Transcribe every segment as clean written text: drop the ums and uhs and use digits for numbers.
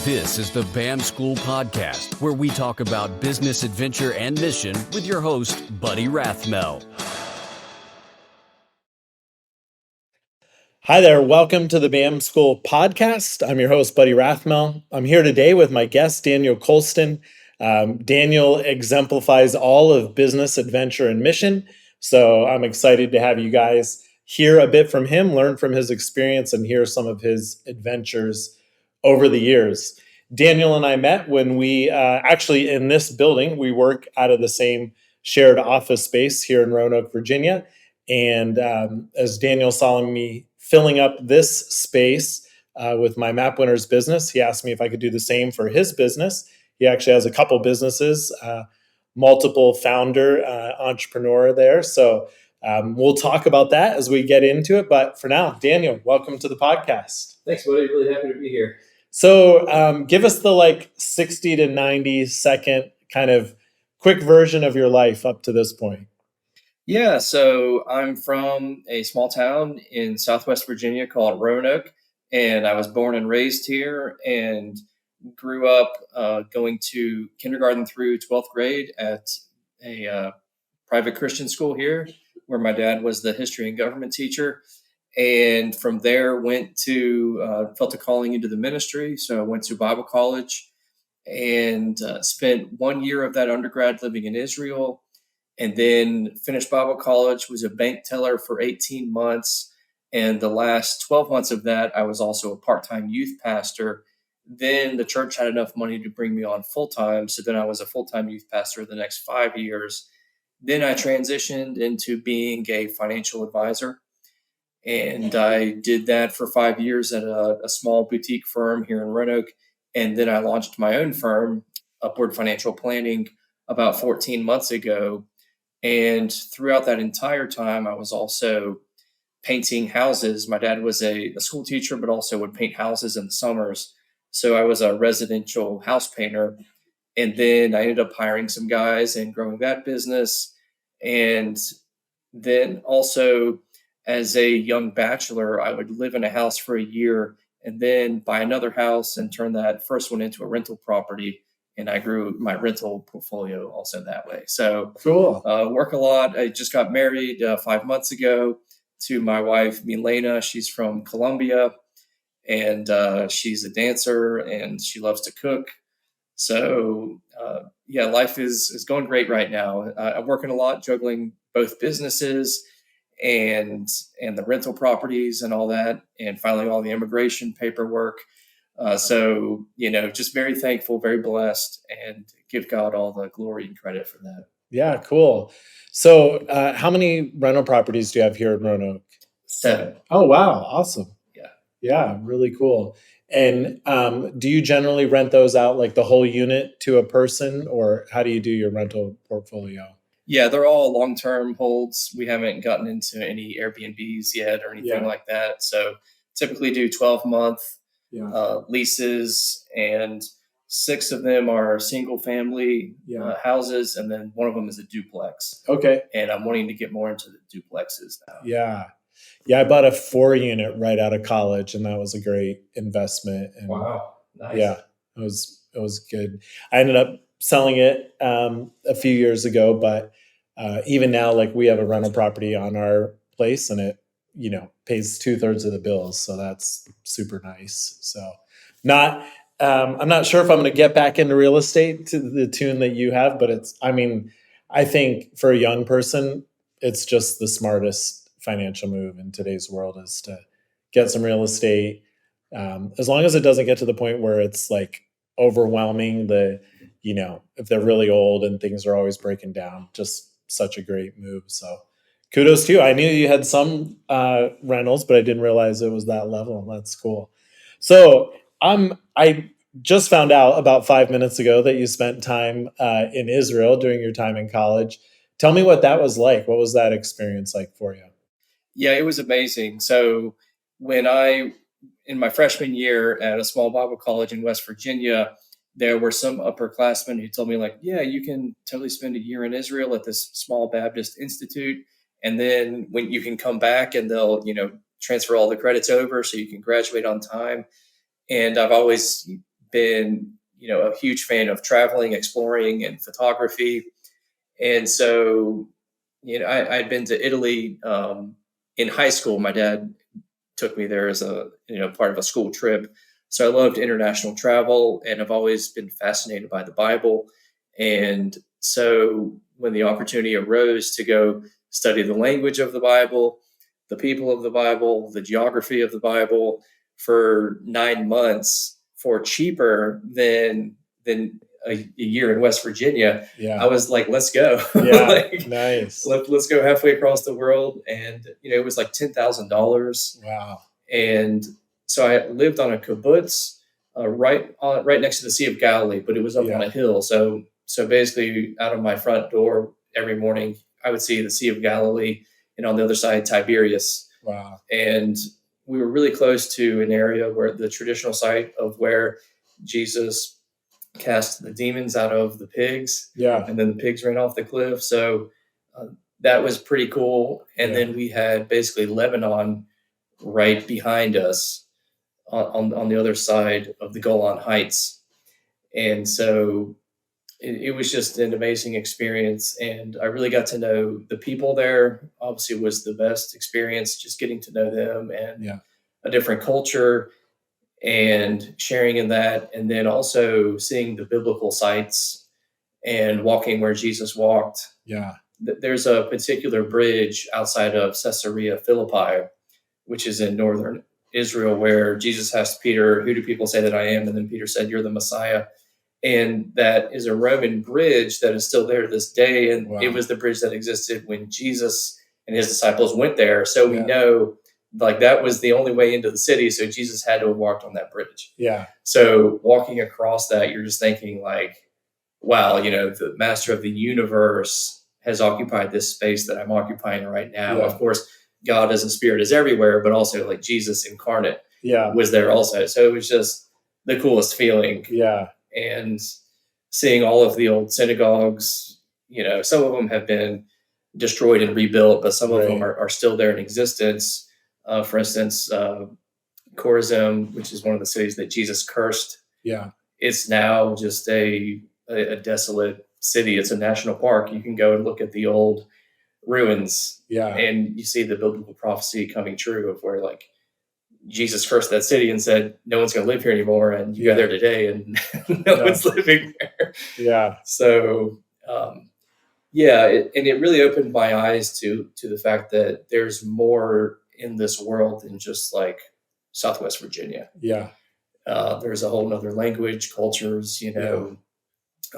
This is the BAM School Podcast, where we talk about business adventure and mission with your host, Buddy Rathmel. Hi there. Welcome to the BAM School Podcast. I'm your host, Buddy Rathmel. I'm here today with my guest, Daniel Colston. Daniel exemplifies all of business, adventure, and mission. So I'm excited to have you guys hear a bit from him, learn from his experience, and hear some of his adventures over the years. Daniel and I met when we actually in this building, we work out of the same shared office space here in Roanoke, Virginia. And as Daniel saw me filling up this space with my Map Winners business, he asked me if I could do the same for his business. He actually has a couple businesses, multiple founder, entrepreneur there. So we'll talk about that as we get into it. But for now, Daniel, welcome to the podcast. Thanks, buddy. Really happy to be here. So give us the 60 to 90 second kind of quick version of your life up to this point. Yeah, so I'm from a small town in Southwest Virginia called Roanoke, and I was born and raised here and grew up going to kindergarten through 12th grade at a private Christian school here, where my dad was the history and government teacher. And from there felt a calling into the ministry. So I went to Bible college and spent 1 year of that undergrad living in Israel, and then finished Bible college, was a bank teller for 18 months. And the last 12 months of that, I was also a part-time youth pastor. Then the church had enough money to bring me on full-time. So then I was a full-time youth pastor the next 5 years. Then I transitioned into being a financial advisor. And I did that for 5 years at a small boutique firm here in Roanoke. And then I launched my own firm, Upward Financial Planning, about 14 months ago. And throughout that entire time, I was also painting houses. My dad was a school teacher, but also would paint houses in the summers. So I was a residential house painter. And then I ended up hiring some guys and growing that business. And then also, as a young bachelor, I would live in a house for a year and then buy another house and turn that first one into a rental property. And I grew my rental portfolio also that way. So cool. Work a lot. I just got married 5 months ago to my wife, Milena. She's from Colombia, and she's a dancer and she loves to cook. So life is going great right now. I'm working a lot, juggling both businesses and the rental properties and all that, and filing all the immigration paperwork. Just very thankful, very blessed, and give God all the glory and credit for that. Yeah, cool. So how many rental properties do you have here in Roanoke? 7. Oh, wow. Awesome. Yeah. Yeah, really cool. And do you generally rent those out, like the whole unit to a person, or how do you do your rental portfolio? Yeah, they're all long-term holds. We haven't gotten into any Airbnbs yet or anything like that. So typically do 12-month leases, and 6 of them are single-family houses, and then one of them is a duplex. Okay. And I'm wanting to get more into the duplexes now. Yeah. Yeah, I bought a 4-unit right out of college, and that was a great investment. And wow. Nice. Yeah, it was good. I ended up selling it a few years ago, but even now, we have a rental property on our place, and it, pays 2/3 of the bills. So that's super nice. So I'm not sure if I'm going to get back into real estate to the tune that you have, but I think for a young person, it's just the smartest financial move in today's world is to get some real estate. As long as it doesn't get to the point where it's overwhelming if they're really old and things are always breaking down, just such a great move. So kudos to you. I knew you had some rentals, but I didn't realize it was that level. That's cool. So I just found out about 5 minutes ago that you spent time in Israel during your time in college. Tell me what that was like. What was that experience like for you? Yeah, it was amazing. So in my freshman year at a small Bible college in West Virginia, there were some upperclassmen who told me you can totally spend a year in Israel at this small Baptist institute. And then when you can come back and they'll, transfer all the credits over so you can graduate on time. And I've always been, a huge fan of traveling, exploring, and photography. And so, I'd been to Italy in high school. My dad took me there as a, part of a school trip. So I loved international travel, and I've always been fascinated by the Bible. And so when the opportunity arose to go study the language of the Bible, the people of the Bible, the geography of the Bible for 9 months for cheaper than a year in West Virginia, I was like, let's go. Yeah. Like, Nice. let's go halfway across the world. And, it was like $10,000. Wow. And so I lived on a kibbutz right next to the Sea of Galilee, but it was up on a hill. So basically, out of my front door every morning, I would see the Sea of Galilee, and on the other side, Tiberias. Wow. And we were really close to an area where the traditional site of where Jesus cast the demons out of the pigs. Yeah. And then the pigs ran off the cliff. So that was pretty cool. And then we had basically Lebanon right behind us on the other side of the Golan Heights. And so it was just an amazing experience. And I really got to know the people there. Obviously, it was the best experience, just getting to know them and a different culture and sharing in that. And then also seeing the biblical sites and walking where Jesus walked. Yeah. There's a particular bridge outside of Caesarea Philippi, which is in northern Israel, where Jesus asked Peter, "Who do people say that I am?" And then Peter said, "You're the Messiah." And that is a Roman bridge that is still there to this day. And it was the bridge that existed when Jesus and his disciples went there. So we know like that was the only way into the city. So Jesus had to have walked on that bridge. Yeah. So walking across that, you're just thinking like, wow, the master of the universe has occupied this space that I'm occupying right now. Of course, God as a spirit is everywhere, but also like Jesus incarnate was there also. So it was just the coolest feeling. Yeah. And seeing all of the old synagogues, some of them have been destroyed and rebuilt, but some of them are still there in existence. For instance, Chorazim, which is one of the cities that Jesus cursed. Yeah. It's now just a desolate city. It's a national park. You can go and look at the old ruins. Yeah. And you see the biblical prophecy coming true of where like Jesus cursed that city and said, no one's going to live here anymore. And you go there today and no one's living there. Yeah. So, and it really opened my eyes to the fact that there's more in this world than just like Southwest Virginia. Yeah. There's a whole nother language, cultures,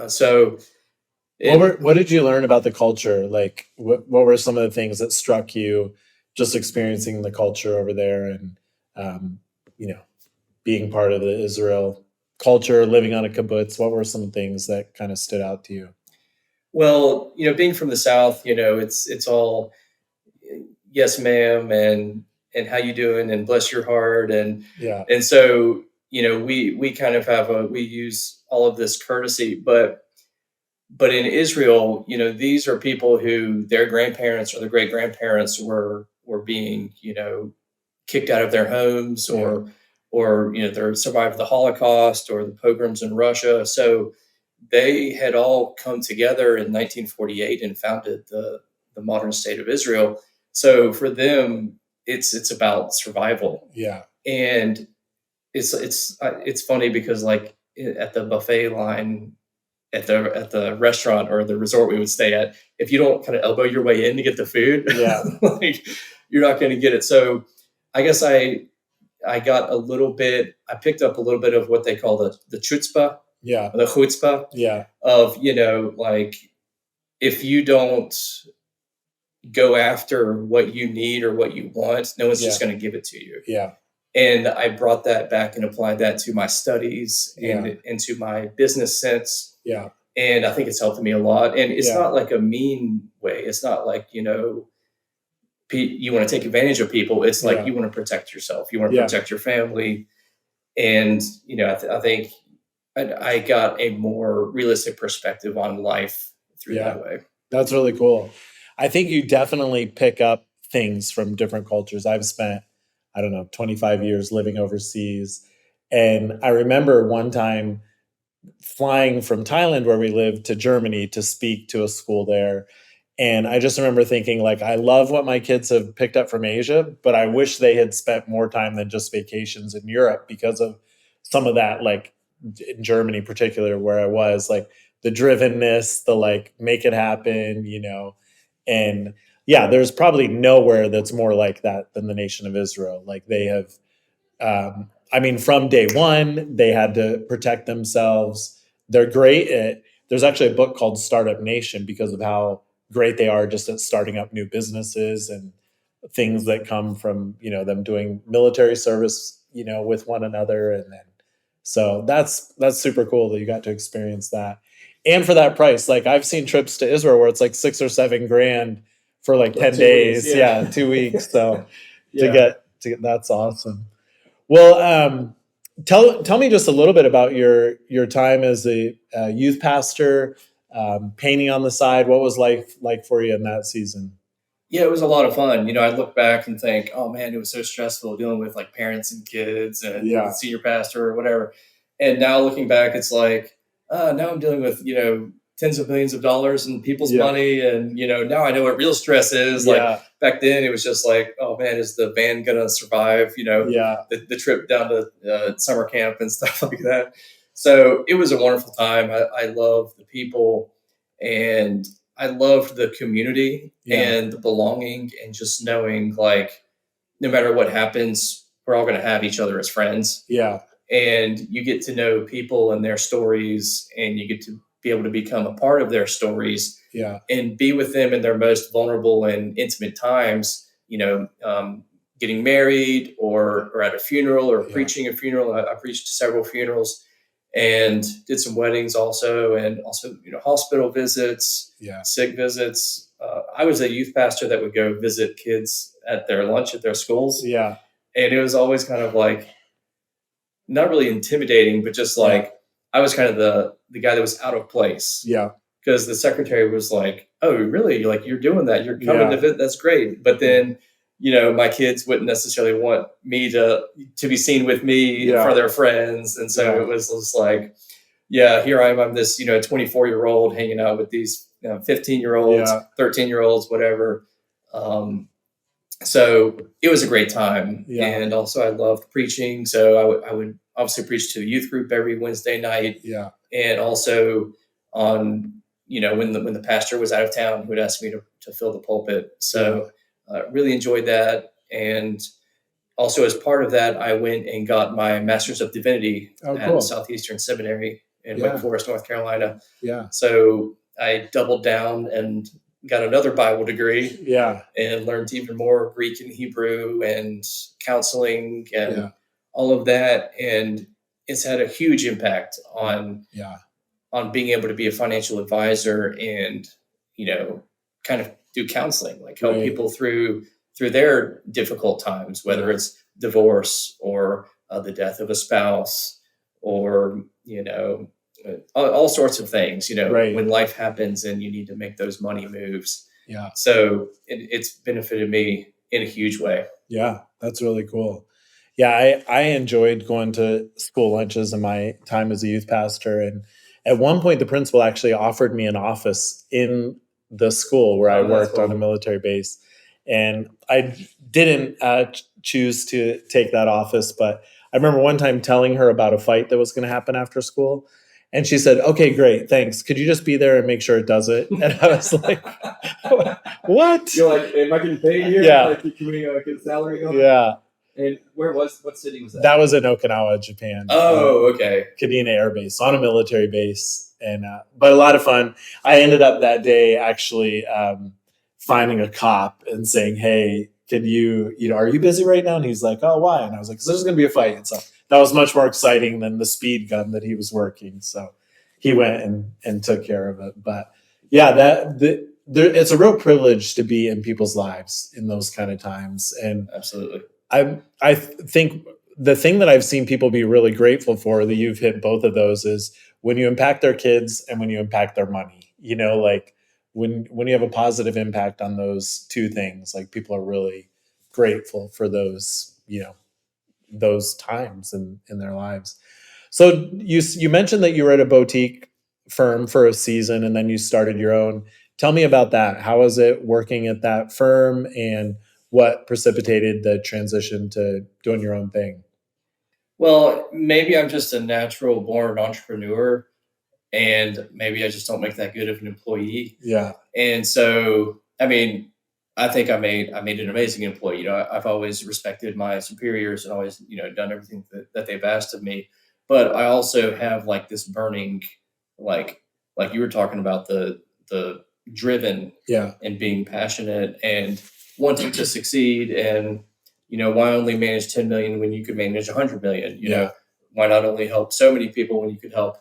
so. What did you learn about the culture? Like what were some of the things that struck you just experiencing the culture over there and, being part of the Israel culture, living on a kibbutz? What were some things that kind of stood out to you? Well, being from the South, it's all yes, ma'am, and how you doing, and bless your heart, and so we kind of have we use all of this courtesy, but in Israel, these are people who their grandparents or their great grandparents were being kicked out of their homes, or they survived the Holocaust or the pogroms in Russia. So they had all come together in 1948 and founded the modern state of Israel. So for them, it's about survival. Yeah. And it's funny because like at the buffet line at the restaurant or the resort we would stay at, if you don't kind of elbow your way in to get the food, like you're not going to get it. So I guess I got a little bit, I picked up a little bit of what they call the chutzpah. Yeah. The chutzpah. Yeah. Of, like if you don't go after what you need or what you want, no one's just going to give it to you. Yeah. And I brought that back and applied that to my studies and to my business sense. Yeah. And I think it's helped me a lot. And it's not like a mean way. It's not like, you want to take advantage of people. It's like you want to protect yourself. You want to protect your family. And, I think I got a more realistic perspective on life through that way. That's really cool. I think you definitely pick up things from different cultures. I've spent, 25 years living overseas. And I remember one time flying from Thailand, where we lived, to Germany to speak to a school there. And I just remember thinking, like, I love what my kids have picked up from Asia, but I wish they had spent more time than just vacations in Europe, because of some of that, like in Germany, particular where I was, like the drivenness, the like make it happen, and yeah, there's probably nowhere that's more like that than the nation of Israel. Like they have, I mean, from day one, they had to protect themselves. They're great at, there's actually a book called Startup Nation because of how great they are just at starting up new businesses and things that come from, them doing military service, with one another. And then, so that's super cool that you got to experience that. And for that price, like I've seen trips to Israel where it's like 6 or 7 grand for like 10 days. Yeah. 2 weeks. So Yeah. to get, that's awesome. Well, tell me just a little bit about your time as a youth pastor, painting on the side. What was life like for you in that season? Yeah, it was a lot of fun. I look back and think, oh man, it was so stressful dealing with like parents and kids and Yeah, senior pastor or whatever. And now looking back, it's like, now I'm dealing with, tens of millions of dollars in people's yeah, money. And, now I know what real stress is. Like yeah, back then, it was just like, oh man, is the van going to survive, yeah, the trip down to summer camp and stuff like that. So it was a wonderful time. I love the people, and I loved the community yeah, and the belonging, and just knowing like no matter what happens, we're all going to have each other as friends. yeah, And you get to know people and their stories, and you get to be able to become a part of their stories yeah, and be with them in their most vulnerable and intimate times. Getting married, or at a funeral, or yeah, preaching a funeral. I preached several funerals and did some weddings also, and also hospital visits, yeah, sick visits. I was a youth pastor that would go visit kids at their lunch at their schools, yeah, and it was always kind of like not really intimidating, but just yeah, like I was kind of the guy that was out of place, yeah, because the secretary was like, "Oh, really? Like you're doing that? You're coming to yeah, visit? That's great." But then, my kids wouldn't necessarily want me to be seen with me for yeah, their friends, and so yeah, it was just like, yeah, here I am. I'm this 24-year-old hanging out with these 15-year-olds, yeah, 13-year-olds, whatever. Um, so it was a great time, yeah, and also I loved preaching. So I would obviously preach to the youth group every Wednesday night, yeah, and also on when the pastor was out of town, he would ask me to fill the pulpit. yeah. So really enjoyed that. And also as part of that, I went and got my master's of divinity Oh, at cool. Southeastern Seminary in Wake Yeah, Forest, North Carolina. yeah, So I doubled down and got another Bible degree yeah, and learned even more Greek and Hebrew and counseling yeah, and all of that. And it's had a huge impact yeah. on being able to be a financial advisor and, you know, kind of do counseling, like help Right. people through their difficult times, whether Yeah. it's divorce or the death of a spouse, or all sorts of things. Right. When life happens and you need to make those money moves. Yeah. So it's benefited me in a huge way. Yeah. That's really cool. Yeah, I enjoyed going to school lunches in my time as a youth pastor. And at one point, the principal actually offered me an office in the school where I Oh, that's worked on a cool. military base. And I didn't choose to take that office, but I remember one time telling her about a fight that was going to happen after school. And she said, "Okay, great, thanks. Could you just be there and make sure it does it?" And I was like, "What?" You're like, am I getting paid here? Yeah. Like, can we get a salary on it? Yeah. And what city was that? That was in Okinawa, Japan. Oh, okay. Kadena Air Base, on a military base, and but a lot of fun. I ended up that day actually finding a cop and saying, "Hey, can are you busy right now?" And he's like, "Oh, why?" And I was like, "'Cause there's going to be a fight." And so that was much more exciting than the speed gun that he was working. So he went and took care of it. But yeah, it's a real privilege to be in people's lives in those kind of times. And Absolutely. I think the thing that I've seen people be really grateful for, that you've hit both of those, is when you impact their kids and when you impact their money. Like when you have a positive impact on those two things, like people are really grateful for those, those times in their lives. So you mentioned that you were at a boutique firm for a season and then you started your own. Tell me about that. How was it working at that firm, and what precipitated the transition to doing your own thing? Well, maybe I'm just a natural born entrepreneur, and maybe I just don't make that good of an employee. Yeah. And so, I mean, I think I made an amazing employee. I've always respected my superiors and always, done everything that they've asked of me. But I also have like this burning, like like you were talking about the driven Yeah. and being passionate and wanting to succeed. And why only manage 10 million when you could manage 100 million? Yeah. Why not only help so many people when you could help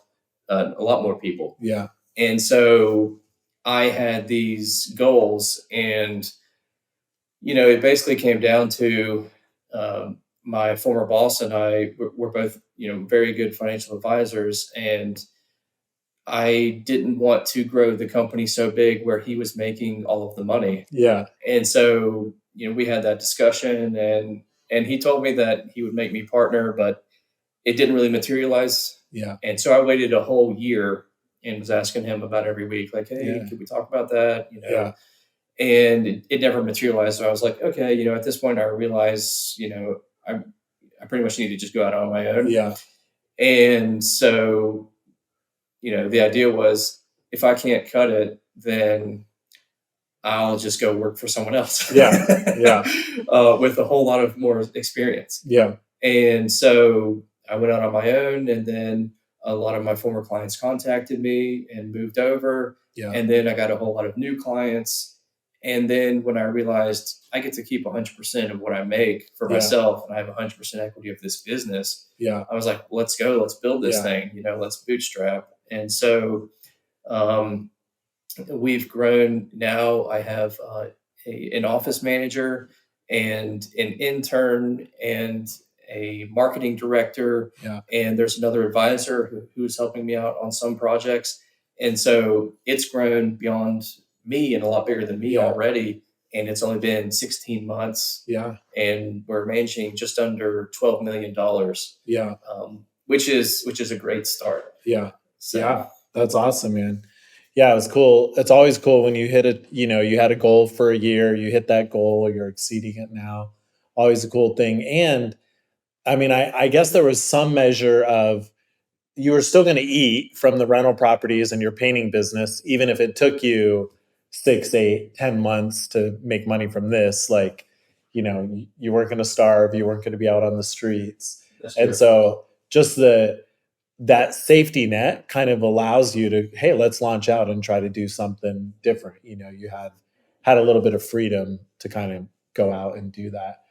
a lot more people? Yeah. And so I had these goals, and it basically came down to my former boss and I were both, very good financial advisors, and I didn't want to grow the company so big where he was making all of the money. Yeah. And so, we had that discussion, and he told me that he would make me partner, but it didn't really materialize. Yeah. And so I waited a whole year and was asking him about every week, like, hey, Yeah. can we talk about that? Yeah. And it never materialized. So I was like, okay, at this point I realize, I pretty much need to just go out on my own. Yeah. And so, the idea was, if I can't cut it, then I'll just go work for someone else. Yeah. Yeah. With a whole lot of more experience. Yeah. And so I went out on my own, and then a lot of my former clients contacted me and moved over. Yeah. And then I got a whole lot of new clients. And then when I realized I get to keep 100% of what I make for Yeah. myself, and I have 100% equity of this business, Yeah. I was like, let's go, let's build this Yeah. thing, let's bootstrap. And so um, we've grown. Now I have an office manager and an intern and a marketing director. Yeah. And there's another advisor who's helping me out on some projects. And so it's grown beyond me and a lot bigger than me Yeah. already. And it's only been 16 months. Yeah. And we're managing just under $12 million, Yeah. which is a great start. Yeah. So, Yeah. That's awesome, man. Yeah, it was cool. It's always cool when you hit it, you had a goal for a year, you hit that goal, you're exceeding it now. Always a cool thing. And I mean, I guess there was some measure of, you were still going to eat from the rental properties and your painting business, even if it took you 6, 8, 10 months to make money from this. Like, you weren't going to starve, you weren't going to be out on the streets. that's And true. so just that safety net kind of allows you to, hey, let's launch out and try to do something different. You had a little bit of freedom to kind of go out and do that.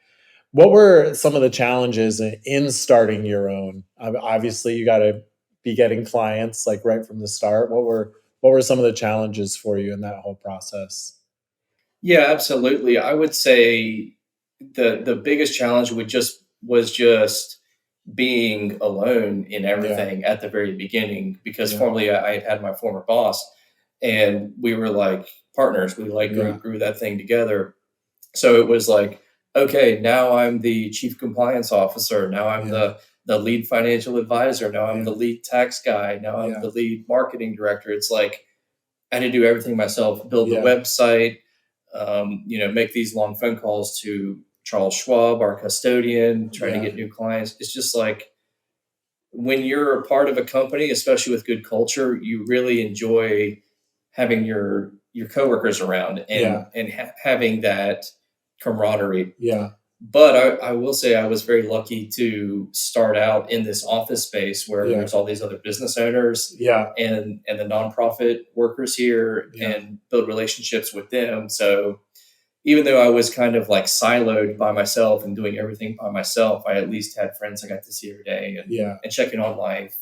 What were some of the challenges in starting your own? Obviously, you got to be getting clients like right from the start. What were some of the challenges for you in that whole process? Yeah, absolutely. I would say the biggest challenge was just being alone in Yeah. everything at the very beginning, because Yeah. formerly I had had my former boss, and we were like partners. We like Yeah. grew that thing together. So it was like, okay, now I'm the chief compliance officer. Now I'm Yeah. the lead financial advisor. Now I'm Yeah. the lead tax guy. Now I'm Yeah. the lead marketing director. It's like I had to do everything myself, build the Yeah. website, make these long phone calls to Charles Schwab, our custodian, trying to Yeah. get new clients. It's just like, when you're a part of a company, especially with good culture, you really enjoy having your coworkers around Yeah. and having that camaraderie. Yeah. But I will say I was very lucky to start out in this office space where Yeah. there's all these other business owners Yeah. and the nonprofit workers here, Yeah. and build relationships with them. So even though I was kind of like siloed by myself and doing everything by myself, I at least had friends I got to see every day Yeah. and check in on life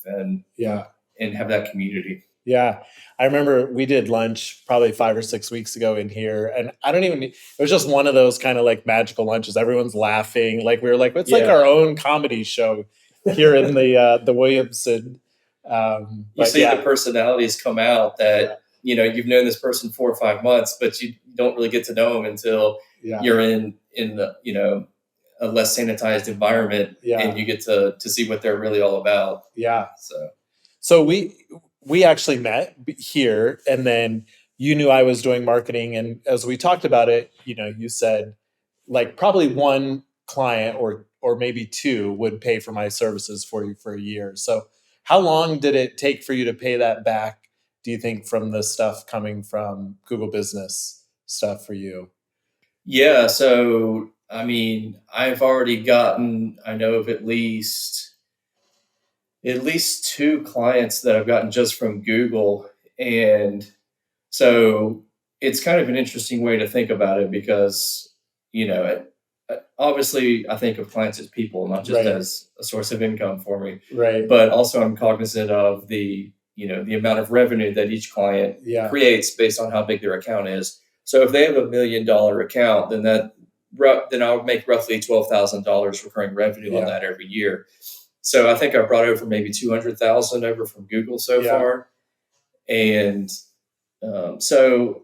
Yeah. and have that community. Yeah. I remember we did lunch probably 5 or 6 weeks ago in here. And it was just one of those kind of like magical lunches. Everyone's laughing. Like we were like, it's like Yeah. our own comedy show here in the Williamson. You But see yeah. the personalities come out that, you've known this person 4 or 5 months, but you don't really get to know them until Yeah. you're in the, a less sanitized environment, and you get to see what they're really all about. Yeah. So we actually met here, and then you knew I was doing marketing, and as we talked about it, you said like probably one client or maybe two would pay for my services for you for a year. So how long did it take for you to pay that back, do you think, from the stuff coming from Google Business stuff for you? yeah, so I mean, I've already gotten, I know of at least two clients that I've gotten just from Google. And so it's kind of an interesting way to think about it because, obviously I think of clients as people, not just Right. as a source of income for me, Right. but also I'm cognizant of the amount of revenue that each client Yeah. creates based on how big their account is. So if they have $1 million account, then I'll make roughly $12,000 recurring revenue on Yeah. that every year. So I think I've brought over maybe 200,000 over from Google so Yeah. far, and so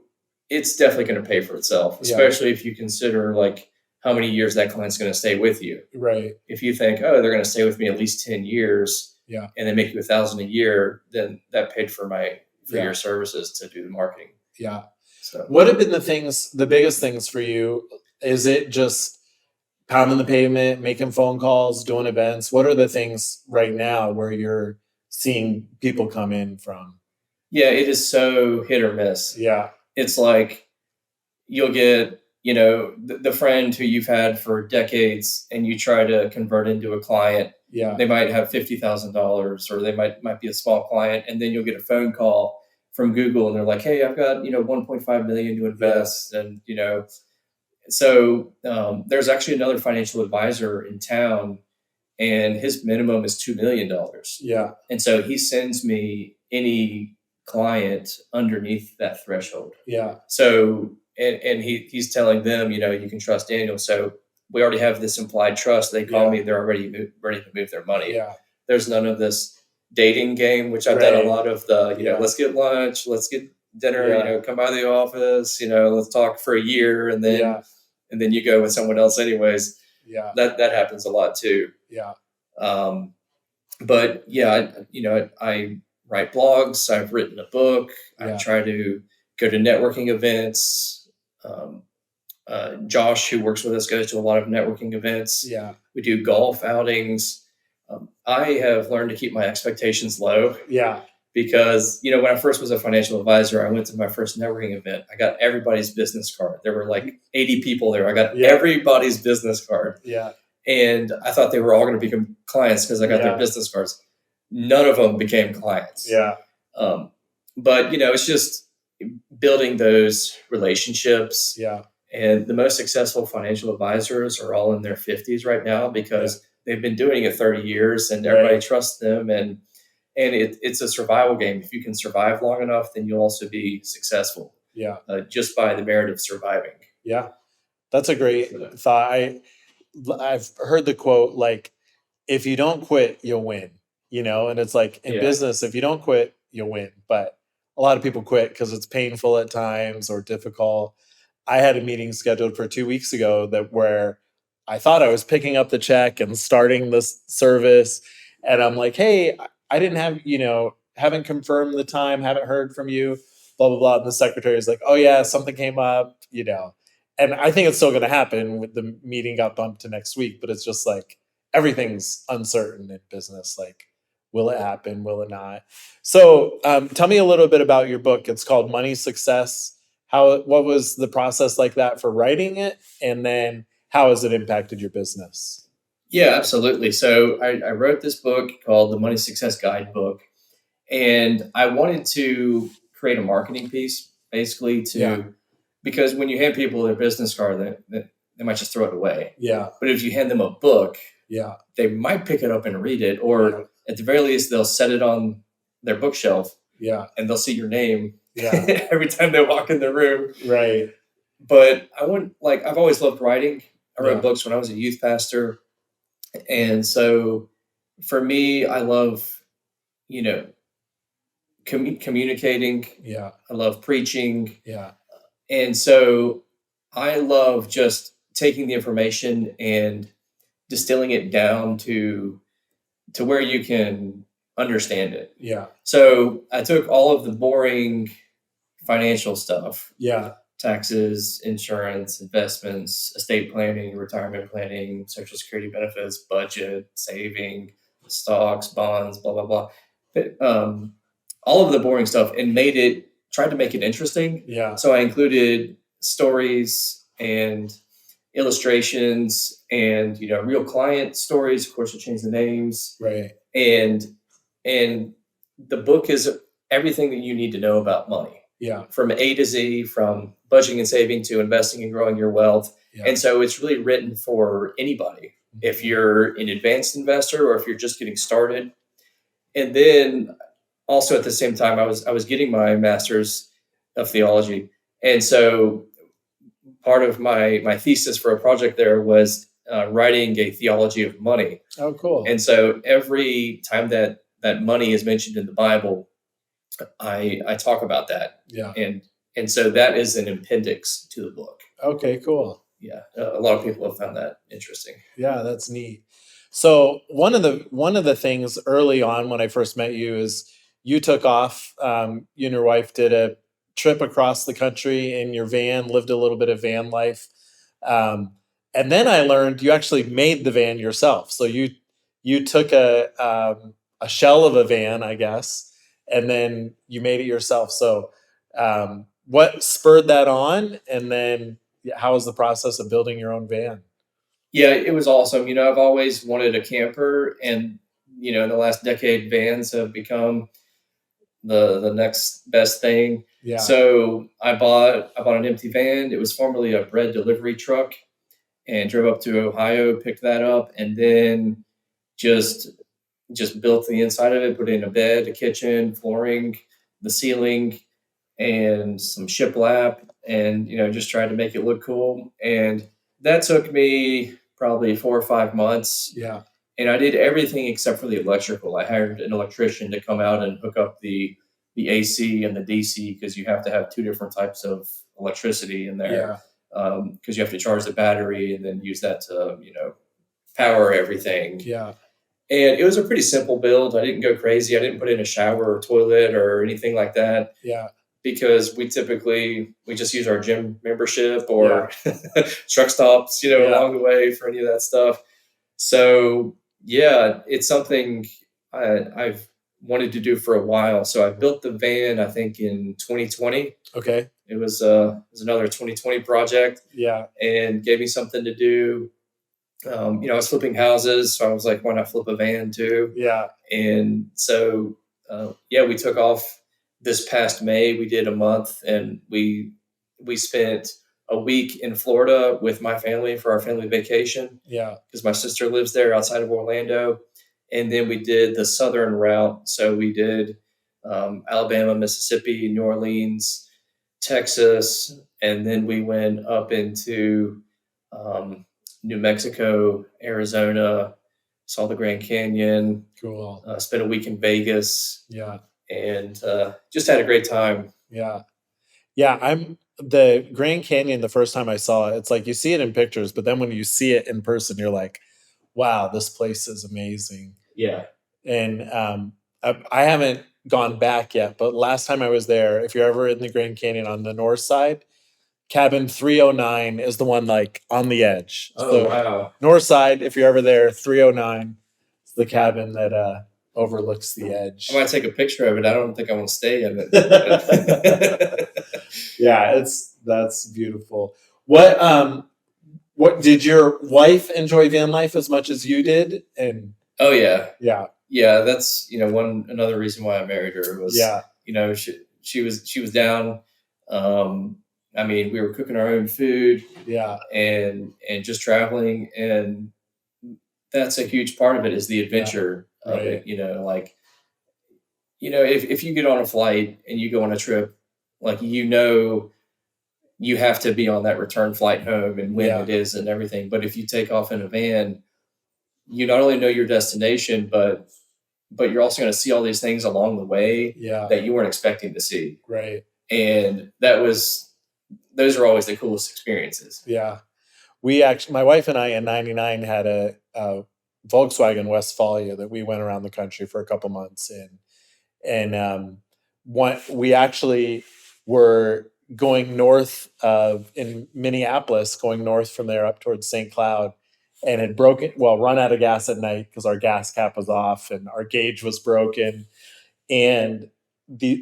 it's definitely going to pay for itself, especially if you consider like how many years that client's going to stay with you. Right. If you think, oh, they're going to stay with me at least 10 years, Yeah. and they make you $1,000 a year, then that paid for Yeah. your services to do the marketing. Yeah. So What have been the biggest things for you? Is it just pounding the pavement, making phone calls, doing events? What are the things right now where you're seeing people come in from? yeah, it is so hit or miss. Yeah. It's like you'll get, the friend who you've had for decades and you try to convert into a client. Yeah. They might have $50,000 or they might be a small client. And then you'll get a phone call from Google and they're like, hey, I've got, 1.5 million to invest. And, so there's actually another financial advisor in town and his minimum is $2 million. Yeah. And so he sends me any client underneath that threshold. Yeah. So, and he's telling them, you can trust Daniel. So we already have this implied trust. They call me, they're already ready to move their money. Yeah. There's none of this dating game, which I've done a lot of let's get lunch, let's get dinner, come by the office, let's talk for a year. And then you go with someone else anyways. Yeah. That happens a lot too. Yeah. But yeah, I write blogs. I've written a book. I try to go to networking events. Josh, who works with us, goes to a lot of networking events. Yeah. We do golf outings. I have learned to keep my expectations low. Yeah. Because, when I first was a financial advisor, I went to my first networking event. I got everybody's business card. There were like 80 people there. I got everybody's business card. Yeah. And I thought they were all going to become clients because I got their business cards. None of them became clients. Yeah. But, it's just building those relationships. Yeah. And the most successful financial advisors are all in their 50s right now because they've been doing it 30 years and everybody trusts them. And it's a survival game. If you can survive long enough, then you'll also be successful. Yeah. Just by the merit of surviving. Yeah. That's a great thought. I've heard the quote, like, if you don't quit, you'll win, and it's like in business, if you don't quit, you'll win. But a lot of people quit because it's painful at times or difficult. I had a meeting scheduled for 2 weeks ago where I thought I was picking up the check and starting this service. And I'm like, hey, I didn't have, haven't confirmed the time, haven't heard from you, blah, blah, blah. And the secretary is like, oh yeah, something came up, and I think it's still going to happen. The meeting got bumped to next week, but it's just like everything's uncertain in business. Like, will it happen? Will it not? So tell me a little bit about your book. It's called Money Success. What was the process like that for writing it? And then how has it impacted your business? Yeah, absolutely. So I wrote this book called The Money Success Guidebook, and I wanted to create a marketing piece basically because when you hand people their business card, they might just throw it away. Yeah. But if you hand them a book, they might pick it up and read it, or at the very least, they'll set it on their bookshelf. Yeah. And they'll see your name every time they walk in the room. Right. But I've always loved writing. I wrote books when I was a youth pastor. And so for me, I love, communicating. Yeah. I love preaching. Yeah. And so I love just taking the information and distilling it down to where you can understand it. Yeah. So I took all of the boring financial stuff, Yeah. taxes, insurance, investments, estate planning, retirement planning, social security benefits, budget, saving, stocks, bonds, blah, blah, blah. All of the boring stuff, and tried to make it interesting. Yeah. So I included stories and illustrations and, real client stories. Of course, I changed the names. Right. And the book is everything that you need to know about money. Yeah. From A to Z, from budgeting and saving to investing and growing your wealth. Yeah. And so it's really written for anybody. If you're an advanced investor or if you're just getting started. And then also at the same time, I was getting my master's of theology. And so part of my thesis for a project there was writing a theology of money. Oh, cool. And so every time that money is mentioned in the Bible, I talk about that. Yeah. And so that is an appendix to the book. Okay, cool. Yeah. A lot of people have found that interesting. Yeah, that's neat. So one of the things early on when I first met you is you took off, you and your wife did a trip across the country in your van, lived a little bit of van life. And then I learned you actually made the van yourself. So you took a shell of a van, I guess, and then you made it yourself. So what spurred that on? And then how was the process of building your own van? Yeah, it was awesome. I've always wanted a camper, and in the last decade, vans have become the next best thing. Yeah. So I bought an empty van. It was formerly a bread delivery truck, and drove up to Ohio, picked that up, and then just built the inside of it, put in a bed, a kitchen, flooring, the ceiling, and some shiplap, and just tried to make it look cool. And that took me probably 4 or 5 months. Yeah. And I did everything except for the electrical. I hired an electrician to come out and hook up the AC and the DC, because you have to have 2 different types of electricity in there. Yeah. Because you have to charge the battery and then use that to, power everything. Yeah. And it was a pretty simple build. I didn't go crazy. I didn't put in a shower or toilet or anything like that. Yeah. Because we just use our gym membership or truck stops, along the way for any of that stuff. So yeah, it's something I've wanted to do for a while. So I built the van, I think in 2020. Okay. It was another 2020 project. Yeah. And gave me something to do. I was flipping houses, so I was like, why not flip a van too? Yeah. And so, we took off this past May. We did a month, and we spent a week in Florida with my family for our family vacation. Yeah. Because my sister lives there outside of Orlando. And then we did the southern route. So we did Alabama, Mississippi, New Orleans, Texas, and then we went up into New Mexico, Arizona, saw the Grand Canyon. Cool. Spent a week in Vegas. Yeah. And just had a great time. Yeah. Yeah. The Grand Canyon, the first time I saw it, it's like you see it in pictures, but then when you see it in person, you're like, wow, this place is amazing. Yeah. And I haven't gone back yet, but last time I was there, if you're ever in the Grand Canyon on the north side, cabin 309 is the one like on the edge. Oh, wow. North side, if you're ever there, 309 is the cabin that overlooks the edge. I might take a picture of it. I don't think I want to stay in it. Yeah, that's beautiful. What did your wife enjoy van life as much as you did? And oh yeah. Yeah. That's another reason why I married her was she was down. We were cooking our own food. Yeah. And just traveling, and that's a huge part of it is the adventure of it. If you get on a flight and you go on a trip, like you have to be on that return flight home and when it is and everything. But if you take off in a van, you not only know your destination, but you're also going to see all these things along the way that you weren't expecting to see. Right. And those are always the coolest experiences. Yeah. my wife and I in '99 had a Volkswagen Westphalia that we went around the country for a couple months in. And we actually were going north in Minneapolis, going north from there up towards St. Cloud, and had run out of gas at night because our gas cap was off and our gauge was broken. And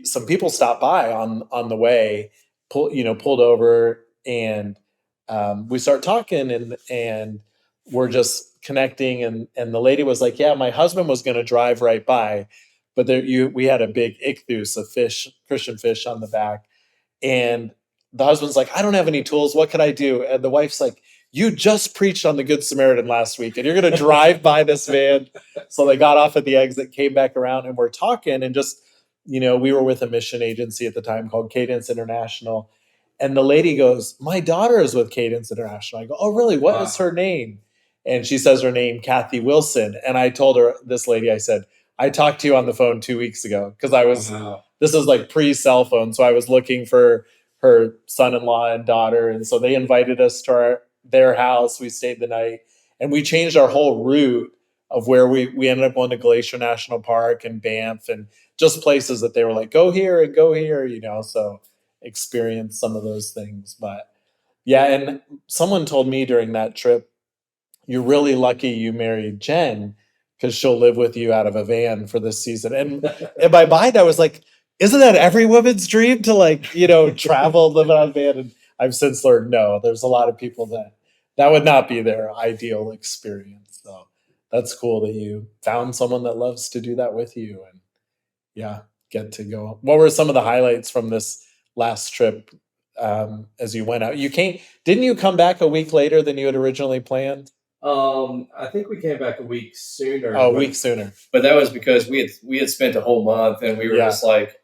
some people stopped by on the way, pulled over, and we start talking, and we're just connecting, and the lady was like, "Yeah, my husband was going to drive right by, but we had a big ichthus of fish, Christian fish, on the back, and the husband's like, I don't have any tools. What can I do? And the wife's like, you just preached on the Good Samaritan last week and you're going to drive by this van. So they got off at the exit, came back around, and we're talking, and just, we were with a mission agency at the time called Cadence International. And the lady goes, my daughter is with Cadence International. I go, oh, really? What is her name? And she says her name, Kathy Wilson. And I told her, this lady, I said, I talked to you on the phone 2 weeks ago because this was like pre-cell phone. So I was looking for her son-in-law and daughter. And so they invited us to their house. We stayed the night, and we changed our whole route of where we ended up going to Glacier National Park and Banff, and just places that they were like, go here and go here, so experience some of those things. But yeah, and someone told me during that trip, you're really lucky you married Jen because she'll live with you out of a van for this season. And in my mind, I was like, isn't that every woman's dream to travel, live on a van? And I've since learned, no, there's a lot of people that would not be their ideal experience. So that's cool that you found someone that loves to do that with you, and yeah, get to go. What were some of the highlights from this last trip as you went out? Didn't you come back a week later than you had originally planned? I think we came back a week sooner. Oh, a week sooner. But that was because we had spent a whole month, and we were just like,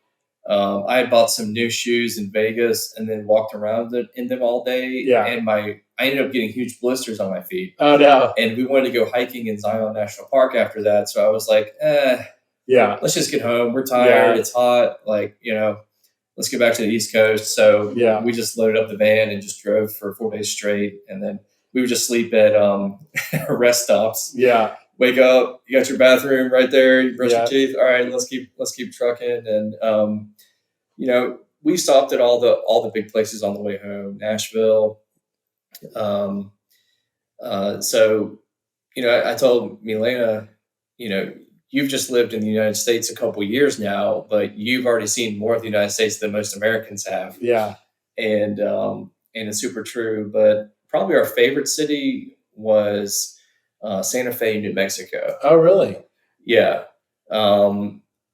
I had bought some new shoes in Vegas and then walked around in them all day. Yeah. And I ended up getting huge blisters on my feet. Oh, no. And we wanted to go hiking in Zion National Park after that. So I was like, yeah, let's just get home. We're tired. Yeah. It's hot. Let's get back to the East Coast. So we just loaded up the van and just drove for 4 days straight. And then we would just sleep at rest stops. Yeah. Wake up, you got your bathroom right there, you brush your teeth. All right, let's keep trucking. And we stopped at all the big places on the way home, Nashville. I told Milena, you've just lived in the United States a couple of years now, but you've already seen more of the United States than most Americans have. Yeah. And it's super true. But probably our favorite city was Santa Fe, New Mexico. Oh, really? Yeah.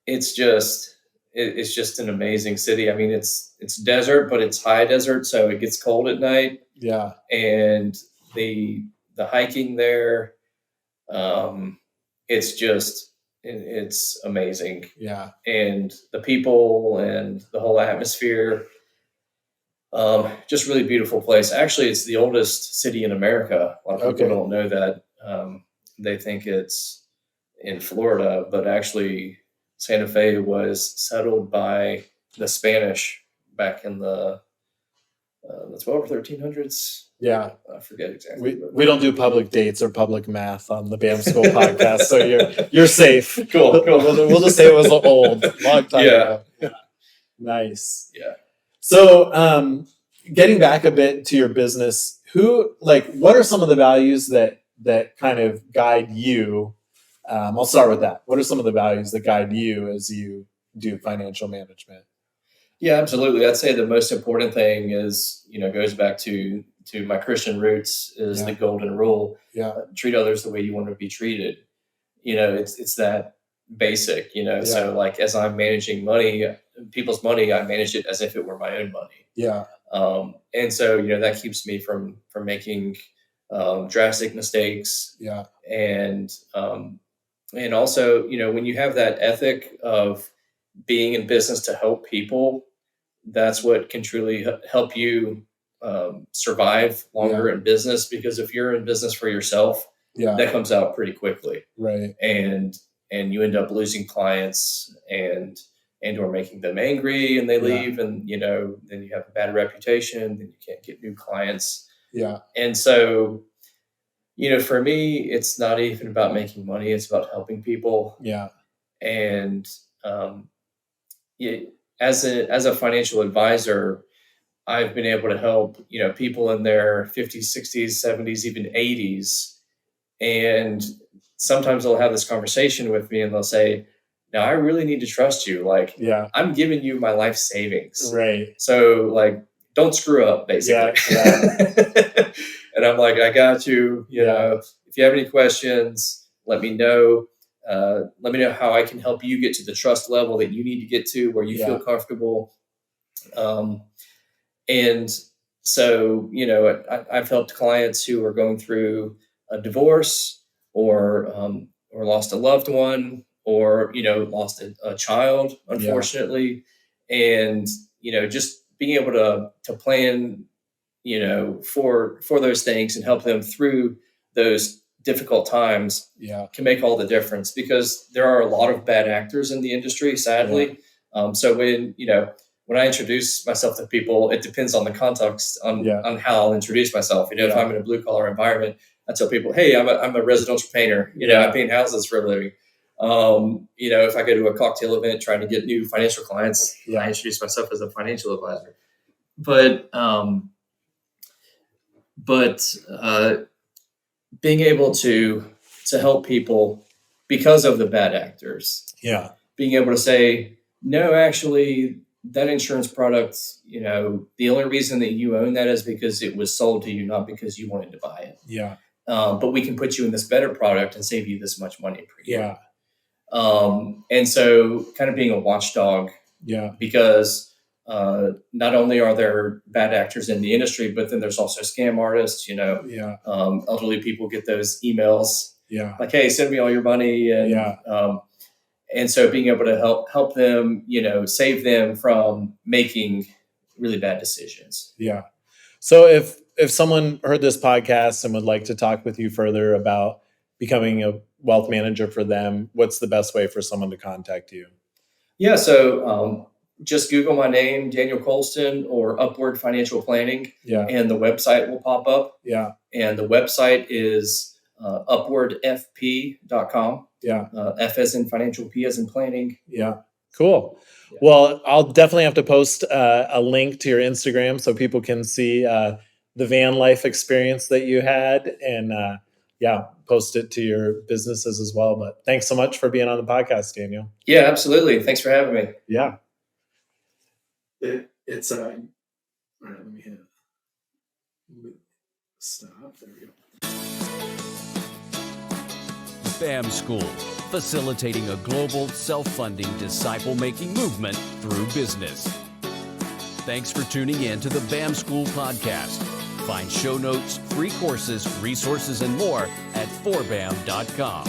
It's just an amazing city. I mean, it's desert, but it's high desert, so it gets cold at night. Yeah. And the hiking there, it's amazing. Yeah. And the people and the whole atmosphere, just really beautiful place. Actually, it's the oldest city in America. A lot of people don't know that. They think it's in Florida, but actually Santa Fe was settled by the Spanish back in the 12 or 1300s. Yeah. I forget exactly. We don't do public dates or public math on the BAM School podcast, so you're safe. Cool. We'll just say it was long time ago. Yeah. Nice. Yeah. So getting back a bit to your business, what are some of the values that kind of guide you? I'll start with that. What are some of the values that guide you as you do financial management? Yeah, absolutely. I'd say the most important thing is, goes back to my Christian roots is the golden rule. Yeah. Treat others the way you want to be treated. It's that basic, so like as I'm managing people's money, I manage it as if it were my own money. Yeah. And so, that keeps me from making drastic mistakes. Yeah. And also, when you have that ethic of being in business to help people, that's what can truly help you survive longer in business. Because if you're in business for yourself, that comes out pretty quickly. Right. And you end up losing clients or making them angry and they leave, and then you have a bad reputation, then you can't get new clients. Yeah. And so, for me, it's not even about making money. It's about helping people. Yeah. And yeah, as a financial advisor, I've been able to help, people in their 50s, 60s, 70s, even 80s. And sometimes they'll have this conversation with me and they'll say, now I really need to trust you. Like, Yeah. I'm giving you my life savings. Right. So like, don't screw up, basically. Yeah. And I'm like, I got you. If you have any questions, let me know. Let me know how I can help you get to the trust level that you need to get to, where you feel comfortable. And so, I've helped clients who are going through a divorce or lost a loved one or, lost a child, unfortunately. And, just being able to plan, for those things and help them through those difficult times can make all the difference, because there are a lot of bad actors in the industry, sadly. So when I introduce myself to people, it depends on the context on how I'll introduce myself. If I'm in a blue collar environment, I tell people, hey, I'm a residential painter. I paint houses for a living. If I go to a cocktail event trying to get new financial clients, I introduce myself as a financial advisor. But being able to help people because of the bad actors, being able to say, no, actually, that insurance product, the only reason that you own that is because it was sold to you, not because you wanted to buy it. But we can put you in this better product and save you this much money per year. And so kind of being a watchdog, because not only are there bad actors in the industry, but then there's also scam artists, elderly people get those emails like, hey, send me all your money. And so being able to help them, save them from making really bad decisions. Yeah. So if someone heard this podcast and would like to talk with you further about becoming a wealth manager for them, what's the best way for someone to contact you? Yeah. So just Google my name, Daniel Colston, or Upward Financial Planning, and the website will pop up. And the website is upwardfp.com. F as in financial, P as in planning. Cool. Well, I'll definitely have to post a link to your Instagram so people can see the van life experience that you had, and post it to your businesses as well. But thanks so much for being on the podcast, Daniel. Yeah, absolutely. Thanks for having me. Yeah. It's all right, let me hit it. Stop. There we go. BAM School, facilitating a global, self-funding, disciple-making movement through business. Thanks for tuning in to the BAM School podcast. Find show notes, free courses, resources, and more at forbam.com.